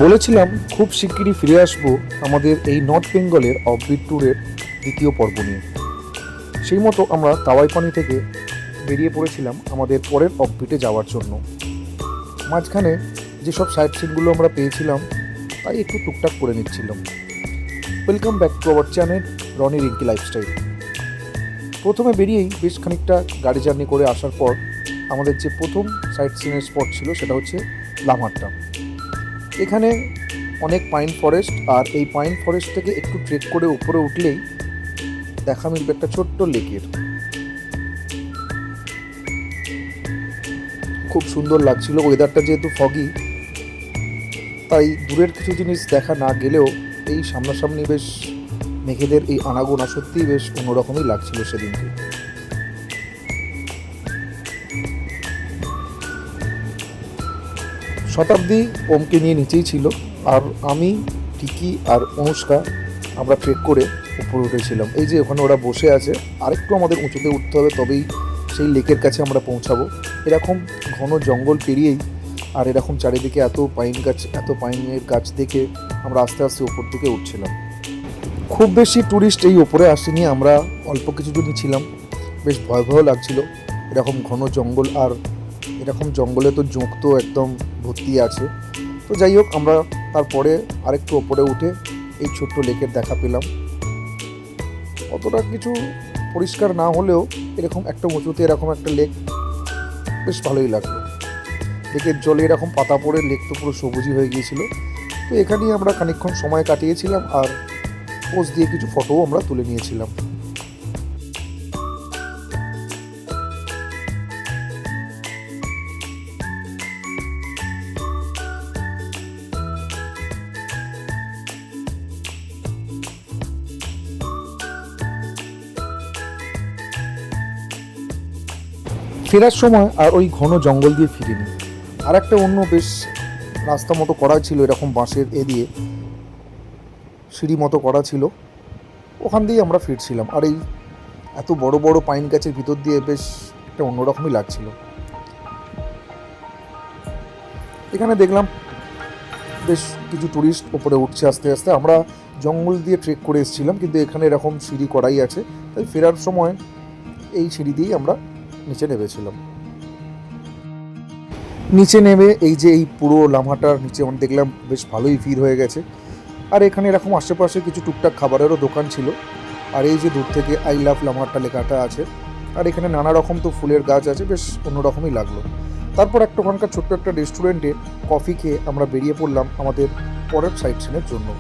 বলেছিলাম খুব শিগগিরই ফিরে আসবো আমাদের এই নর্থ বেঙ্গলের অফবিট ট্যুরের দ্বিতীয় পর্ব নিয়ে। সেই মতো আমরা তাওয়াইপানি থেকে বেরিয়ে পড়েছিলাম আমাদের পরের অফবিটে যাওয়ার জন্য। মাঝখানে যেসব সাইট সিনগুলো আমরা পেয়েছিলাম তাই একটু টুকটাক করে নিচ্ছিলাম। Welcome back to our channel Roni Rinki lifestyle. প্রথমে বেরিয়েই বেশ খানিকটা গাড়ি জার্নি করে আসার পর আমাদের যে প্রথম সাইট সিনের স্পট ছিল সেটা হচ্ছে লামাট্টা। এখানে অনেক পাইন ফরেস্ট, আর এই পাইন ফরেস্ট থেকে একটু ট্রেক করে উপরে উঠলেই দেখা মিলবে একটা ছোট্ট লেকের। খুব সুন্দর লাগছিল। ওয়েদারটা যেহেতু ফগি, তাই দূরের কিছু জিনিস দেখা না গেলেও এই সামনাসামনি বেশ মেঘেদের এই আনাগোনা সত্যিই বেশ অন্যরকমই লাগছিল সেদিনকে। শতাব্দী ওমকে নিয়ে নিচেই ছিল, আর আমি, টিকি আর অনুষ্কা আমরা ট্রেক করে উপরে উঠেছিলাম। এই যে ওখানে ওরা বসে আছে, আরেকটু আমাদের উঁচুতে উঠতে হবে, তবেই সেই লেকের কাছে আমরা পৌঁছাবো। এরকম ঘন জঙ্গল পেরিয়েই আর এরকম চারিদিকে এত পাইনের গাছ দেখে আমরা আস্তে আস্তে উপর দিকে উঠছিলাম। খুব বেশি ট্যুরিস্ট এই ওপরে আসেনি, আমরা অল্প কিছু জনই ছিলাম। বেশ ভয় ভয় লাগছিল, এরকম ঘন জঙ্গল, আর এরকম জঙ্গলে তো জোঁক তো একদম ভর্তি আছে। তো যাই হোক, আমরা তারপরে আরেকটু ওপরে উঠে এই ছোট্ট লেকের দেখা পেলাম। অতটা কিছু পরিষ্কার না হলেও এরকম একটা উঁচুতে এরকম একটা লেক বেশ ভালোই লাগলো। লেকের জলে এরকম পাতা পড়ে লেক তো পুরো সবুজই হয়ে গিয়েছিল। তো এখানেই আমরা খানিকক্ষণ সময় কাটিয়েছিলাম, আর পোজ দিয়ে কিছু ফটোও আমরা তুলে নিয়েছিলাম। ফেরার সময় আর ওই ঘন জঙ্গল দিয়ে ফিরিনি, আর একটা অন্য বেশ রাস্তা মতো করা ছিল, এরকম বাঁশের দিয়ে সিঁড়ি মতো করা ছিল, ওখান দিয়েই আমরা ফিরছিলাম। আর এই এত বড় বড় পাইন গাছের ভিতর দিয়ে বেশ একটা অন্যরকমই লাগছিল। এখানে দেখলাম বেশ কিছু টুরিস্ট ওপরে উঠছে আস্তে আস্তে। আমরা জঙ্গল দিয়ে ট্রেক করে এসেছিলাম, কিন্তু এখানে এরকম সিঁড়ি করাই আছে, তাই ফেরার সময় এই সিঁড়ি দিয়েই আমরা নিচে নেমেছিলাম। নিচে নেমে এই যে এই পুরো লামাটার নিচে আমরা দেখলাম বেশ ভালোই ভিড় হয়ে গেছে। আর এখানে এরকম আশেপাশে কিছু টুকটাক খাবারেরও দোকান ছিল। আর এই যে দূর থেকে আই লাভ লামাটা লেখাটা আছে, আর এখানে নানা রকম তো ফুলের গাছ আছে, বেশ অন্যরকমই লাগলো। তারপর একটা ওখানকার ছোট্ট একটা রেস্টুরেন্টে কফি খেয়ে আমরা বেরিয়ে পড়লাম আমাদের পরের সাইট সিনের জন্য।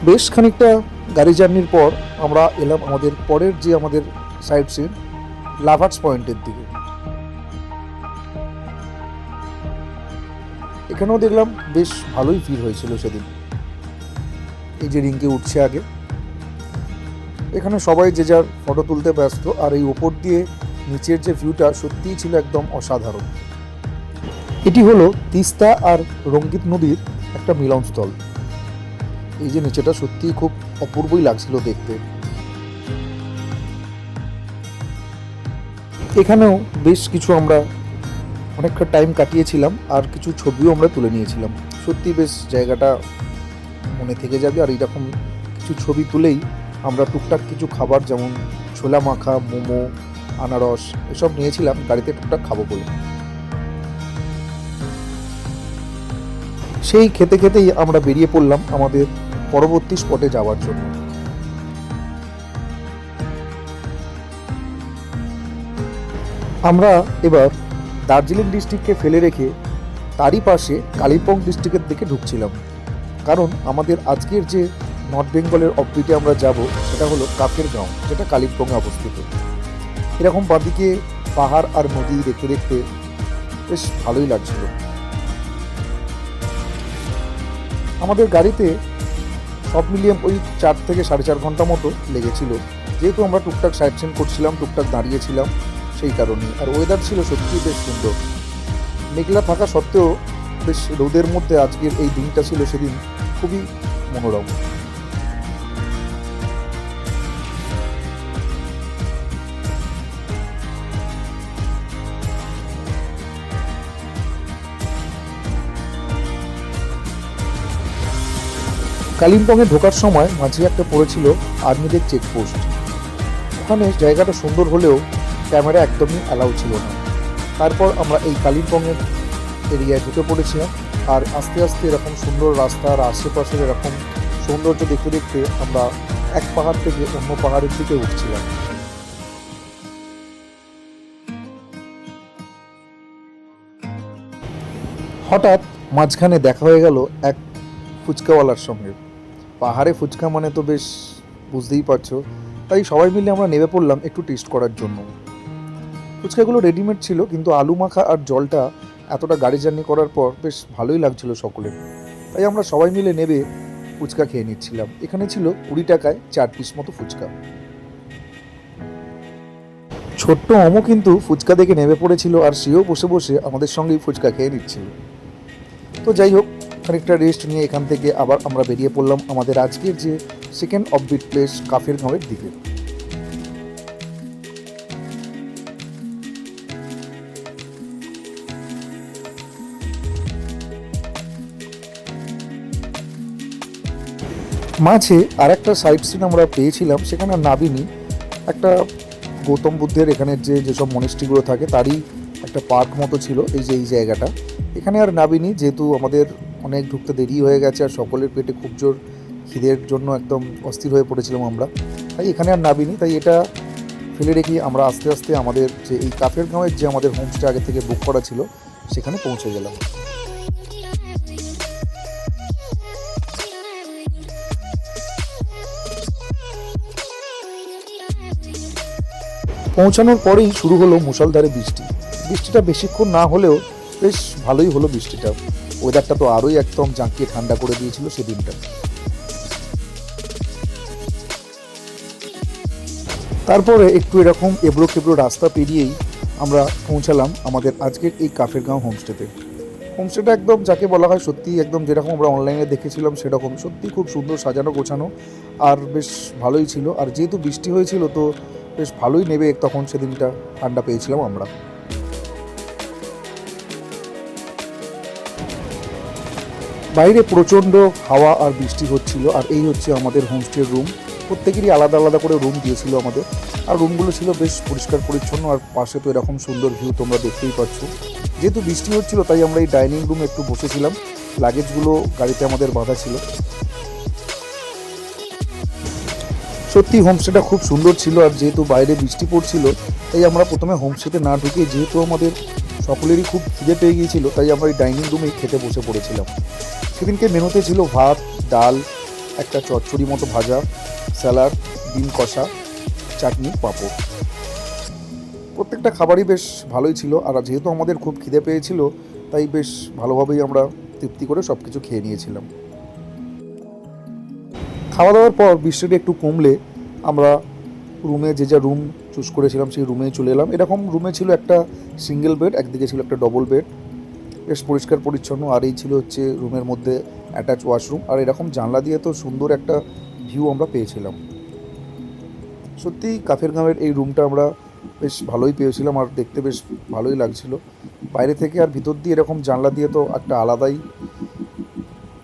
বেশ খানিকটা গাড়ি জার্নির পর আমরা এলাম আমাদের পরের যে আমাদের সাইট সিন লাভার্স পয়েন্টের দিকে। এখানেও দেখলাম বেশ ভালোই ভিড় হয়েছিল সেদিন। এই যে রিঙ্কে উঠছে আগে, এখানে সবাই যে যার ফটো তুলতে ব্যস্ত, আর এই ওপর দিয়ে নিচের যে ভিউটা সত্যিই ছিল একদম অসাধারণ। এটি হলো তিস্তা আর রঙ্গিত নদীর একটা মিলনস্থল। এই যে নিচেটা সত্যিই খুব অপূর্বই লাগছিল দেখতে। এখানেও বেশ কিছু আমরা অনেকটা টাইম কাটিয়েছিলাম, আর কিছু ছবিও আমরা তুলে নিয়েছিলাম। সত্যি বেশ জায়গাটা মনে থেকে যাবে। আর এইরকম কিছু ছবি তুলেই আমরা টুকটাক কিছু খাবার, যেমন ছোলা মাখা, মোমো, আনারস, এসব নিয়েছিলাম গাড়িতে টুকটাক খাবো বলে। সেই খেতে খেতেই আমরা বেরিয়ে পড়লাম আমাদের পরবর্তী স্পটে যাওয়ার জন্য। আমরা এবার দার্জিলিং ডিস্ট্রিক্টকে ফেলে রেখে তারই পাশে কালিম্পং ডিস্ট্রিক্টের দিকে ঢুকছিলাম, কারণ আমাদের আজকের যে নর্থ বেঙ্গলের অফবিটে আমরা যাব সেটা হলো কাফের গাঁও, যেটা কালিম্পংয়ে অবস্থিত। এরকম বাঁদিকে পাহাড় আর নদী দেখতে দেখতে বেশ ভালোই লাগছিল। আমাদের গাড়িতে সব মিলিয়ে ওই 4 থেকে 4.5 ঘন্টা মতো লেগেছিল, যেহেতু আমরা টুকটাক সাইট সিন করছিলাম, টুকটাক দাঁড়িয়েছিলাম, সেই কারণেই। আর ওয়েদার ছিল সত্যিই বেশ সুন্দর, মেঘলা থাকা সত্ত্বেও বেশ রোদের মধ্যে আজকের এই দিনটা ছিল সেদিন খুবই মনোরম। কালিম্পংয়ে ঢোকার সময় মাঝে একটা পড়েছিল আর্মিদের চেকপোস্ট। ওখানে জায়গাটা সুন্দর হলেও ক্যামেরা একদমই অ্যালাউ ছিল না। তারপর আমরা এই কালিম্পংয়ের এরিয়ায় ঢুকে পড়েছিলাম, আর আস্তে আস্তে এরকম সুন্দর রাস্তা আর আশেপাশের এরকম সৌন্দর্য দেখতে দেখতে আমরা এক পাহাড় থেকে অন্য পাহাড়ের দিকে উঠছিলাম। হঠাৎ মাঝখানে দেখা হয়ে গেল এক ফুচকাওয়ালার সঙ্গে। পাহাড়ে ফুচকা মানে তো বেশ বুঝতেই পারছো, তাই সবাই মিলে আমরা নেমে পড়লাম একটু টেস্ট করার জন্য। ফুচকাগুলো রেডিমেড ছিল, কিন্তু আলু মাখা আর জলটা এতটা গাড়ি জার্নি করার পর বেশ ভালোই লাগছিল সকলের, তাই আমরা সবাই মিলে নেবে ফুচকা খেয়ে নিচ্ছিলাম। এখানে ছিল 20 টাকায় 4 পিস মতো ফুচকা। ছোট্ট অমো কিন্তু ফুচকা দেখে নেমে পড়েছিল, আর সেও বসে বসে আমাদের সঙ্গেই ফুচকা খেয়ে নিচ্ছিল। তো যাই হোক, খানিকটা রেস্ট নিয়ে এখান থেকে আবার আমরা বেরিয়ে পড়লাম আমাদের আজকের যে সেকেন্ড অফবিট প্লেস কাফের গাঁওয়ের দিকে। মাঝে আর একটা সাইট সিন আমরা পেয়েছিলাম, সেখানে নাবিনী একটা গৌতম বুদ্ধের এখানের যেসব মনিস্ট্রিগুলো থাকে তারই একটা পার্ক মতো ছিল এই জায়গাটা। এখানে আর নাবিনি, যেহেতু আমাদের অনেক ঢুকতে দেরি হয়ে গেছে আর সকলের পেটে খুব জোর খিদের জন্য একদম অস্থির হয়ে পড়েছিলাম আমরা, তাই এখানে আর নাবিনি। তাই এটা ফেলে রেখে আমরা আস্তে আস্তে আমাদের যে এই কাফের গাঁওয়ের যে আমাদের হোমস্টে আগে থেকে বুক করা ছিল সেখানে পৌঁছে গেলাম। পৌঁছানোর পরেই শুরু হলো মুষলধারে বৃষ্টি। বৃষ্টিটা বেশিক্ষণ না হলেও বেশ ভালোই হলো বৃষ্টিটা। ওয়েদারটা তো আরোই একদম জাঁকিয়ে ঠান্ডা করে দিয়েছিল সেদিনটা। তারপরে একটু এরকম এবড়ো খেবড়ো রাস্তা পেরিয়েই আমরা পৌঁছালাম আমাদের আজকের এই কাফের গাঁও হোমস্টেতে। হোমস্টেটা একদম যাকে বলা হয় সত্যি একদম যেরকম আমরা অনলাইনে দেখেছিলাম সেরকম, সত্যি খুব সুন্দর সাজানো গোছানো আর বেশ ভালোই ছিল। আর যেহেতু বৃষ্টি হয়েছিল তো বেশ ভালোই নেবে তখন সেদিনটা ঠান্ডা পেয়েছিলাম আমরা। বাইরে প্রচণ্ড হাওয়া আর বৃষ্টি হচ্ছিল, আর এই হচ্ছে আমাদের হোমস্টের রুম। প্রত্যেকেরই আলাদা আলাদা করে রুম দিয়েছিল আমাদের, আর রুমগুলো ছিল বেশ পরিষ্কার পরিচ্ছন্ন, আর পাশে তো এরকম সুন্দর ভিউ তোমরা দেখতেই পাচ্ছ। যেহেতু বৃষ্টি হচ্ছিল তাই আমরা এই ডাইনিং রুমে একটু বসেছিলাম, লাগেজগুলো গাড়িতে আমাদের বাঁধা ছিল। সত্যি হোমস্টেটা খুব সুন্দর ছিল, আর যেহেতু বাইরে বৃষ্টি পড়ছিল তাই আমরা প্রথমে হোমস্টেতে না ঢুকে, যেহেতু আমাদের সকলেরই খুব খিদে পেয়ে গিয়েছিল, তাই আমরা এই ডাইনিং রুমেই খেতে বসে পড়েছিলাম। সেদিনকে মেনুতে ছিল ভাত, ডাল, একটা চচ্চড়ি মতো ভাজা, স্যালাড, ডিম কষা, চাটনি, পাঁপড়। প্রত্যেকটা খাবারই বেশ ভালোই ছিল, আর যেহেতু আমাদের খুব খিদে পেয়েছিল তাই বেশ ভালোভাবেই আমরা তৃপ্তি করে সব কিছু খেয়ে নিয়েছিলাম। খাওয়া দাওয়ার পর বৃষ্টিটা একটু কমলে আমরা রুমে যে যা রুম চুজ করেছিলাম সেই রুমেই চলে এলাম। এরকম রুমে ছিল একটা সিঙ্গেল বেড, একদিকে ছিল একটা ডবল বেড, বেশ পরিষ্কার পরিচ্ছন্ন। আর এই ছিল হচ্ছে রুমের মধ্যে অ্যাটাচ ওয়াশরুম, আর এরকম জানলা দিয়ে তো সুন্দর একটা ভিউ আমরা পেয়েছিলাম। সত্যি কাফের গাঁওয়ের এই রুমটা আমরা বেশ ভালোই পেয়েছিলাম, আর দেখতে বেশ ভালোই লাগছিল বাইরে থেকে। আর ভিতর দিয়ে এরকম জানলা দিয়ে তো একটা আলাদাই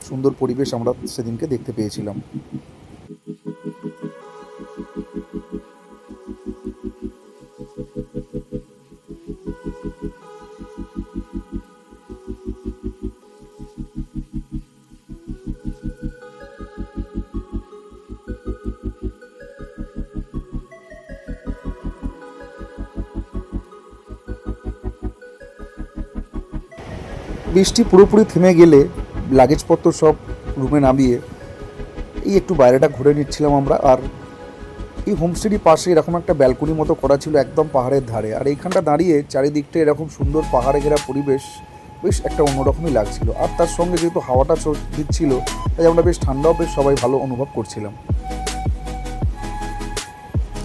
সুন্দর পরিবেশ আমরা সেদিনকে দেখতে পেয়েছিলাম। বৃষ্টি পুরোপুরি থেমে গেলে লাগেজপত্র সব রুমে নামিয়ে এই একটু বাইরেটা ঘুরে নিচ্ছিলাম আমরা। আর এই হোমস্টেরই পাশে এরকম একটা ব্যালকনি মতো করা ছিল একদম পাহাড়ের ধারে, আর এইখানটা দাঁড়িয়ে চারিদিকটা এরকম সুন্দর পাহাড়ে ঘেরা পরিবেশ বেশ একটা অন্যরকমই লাগছিল। আর তার সঙ্গে যেহেতু হাওয়াটা দিচ্ছিল, তাই আমরা বেশ ঠান্ডাও বেশ সবাই ভালো অনুভব করছিলাম।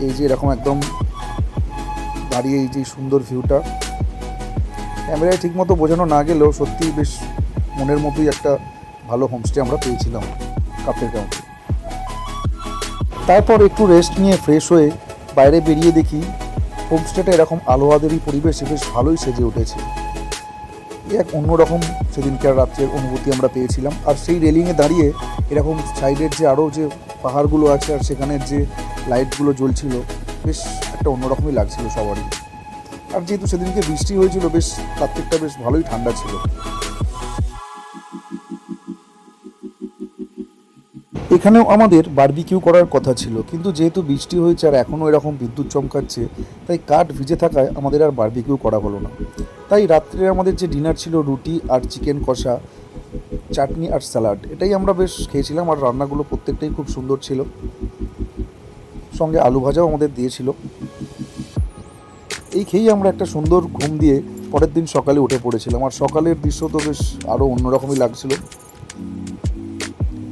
এই যে এরকম একদম দাঁড়িয়ে এই যে সুন্দর ভিউটা, ক্যামেরায় ঠিকমতো বোঝানো না গেলেও সত্যিই বেশ মনের মতোই একটা ভালো হোমস্টে আমরা পেয়েছিলাম কাপের গাঁওতে। তারপর একটু রেস্ট নিয়ে ফ্রেশ হয়ে বাইরে বেরিয়ে দেখি হোমস্টেটা এরকম আলো আঁধারি পরিবেশে বেশ ভালোই সেজে উঠেছে। এক অন্যরকম সেদিনকার রাত্রের অনুভূতি আমরা পেয়েছিলাম। আর সেই রেলিংয়ে দাঁড়িয়ে এরকম সাইডের যে আরও যে পাহাড়গুলো আছে আর সেখানের যে লাইটগুলো জ্বলছিল, বেশ একটা অন্যরকমই লাগছিল সবারই। আর যেহেতু সেদিনকে বৃষ্টি হয়েছিল, বেশ রাত্রিটা বেশ ভালোই ঠান্ডা ছিল। এখানেও আমাদের বারবিকিউ করার কথা ছিল, কিন্তু যেহেতু বৃষ্টি হয়েছে আর এখনও এরকম বিদ্যুৎ চমকাচ্ছে, তাই কাঠ ভিজে থাকায় আমাদের আর বারবিকিউ করা হলো না। তাই রাত্রে আমাদের যে ডিনার ছিল রুটি আর চিকেন কষা, চাটনি আর স্যালাড, এটাই আমরা বেশ খেয়েছিলাম। আর রান্নাগুলো প্রত্যেকটাই খুব সুন্দর ছিল, সঙ্গে আলু ভাজাও আমাদের দিয়েছিল। এই খেয়েই আমরা একটা সুন্দর ঘুম দিয়ে পরের দিন সকালে উঠে পড়েছিলাম। আর সকালের দৃশ্য তো বেশ আরও অন্যরকমই লাগছিল।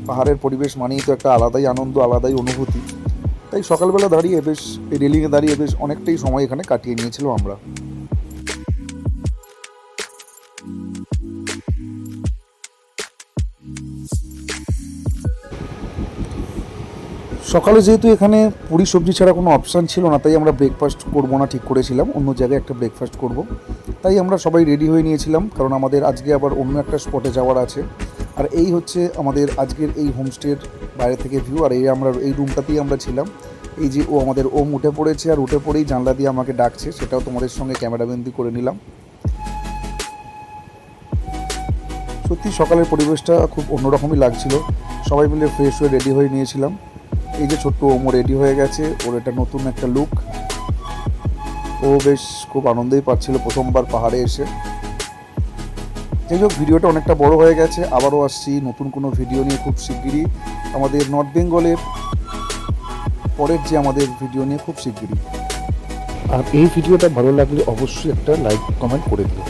পাহাড়ের পরিবেশ মানেই তো একটা আলাদাই আনন্দ, আলাদাই অনুভূতি। তাই সকালবেলা দাঁড়িয়ে বেশ এই রেলিংয়ে দাঁড়িয়ে বেশ অনেকটাই সময় এখানে কাটিয়ে নিয়েছিলাম আমরা। সকালে যেহেতু এখানে পুরি সবজি ছাড়া কোনো অপশান ছিল না, তাই আমরা ব্রেকফাস্ট করবো না ঠিক করেছিলাম, অন্য জায়গায় একটা ব্রেকফাস্ট করব। তাই আমরা সবাই রেডি হয়ে নিয়েছিলাম, কারণ আমাদের আজকে আবার অন্য একটা স্পটে যাওয়ার আছে। আর এই হচ্ছে আমাদের আজকের এই হোমস্টের বাইরে থেকে ভিউ। আর এই রুমটাতেই আমরা ছিলাম। এই যে আমাদের ওম উঠে পড়েছে, আর উঠে পড়েই জানলা দিয়ে আমাকে ডাকছে, সেটাও তোমাদের সঙ্গে ক্যামেরাবন্দি করে নিলাম। সত্যি সকালের পরিবেশটা খুব অন্যরকমই লাগছিল। সবাই মিলে ফ্রেশ হয়ে রেডি হয়ে নিয়েছিলাম। এই যে ছোট্ট ওমও রেডি হয়ে গেছে, ওর এটা নতুন একটা লুক। ও বেশ খুব আনন্দই পাচ্ছিল প্রথমবার পাহাড়ে এসে। যাই হোক, ভিডিওটা অনেকটা বড় হয়ে গেছে। আবারও আসছি নতুন কোনো ভিডিও নিয়ে খুব শিগগিরই, আমাদের নর্থ বেঙ্গলের পরের যে আমাদের ভিডিও নিয়ে খুব শিগগিরই। আর এই ভিডিওটা ভালো লাগলে অবশ্যই একটা লাইক কমেন্ট করে দিও।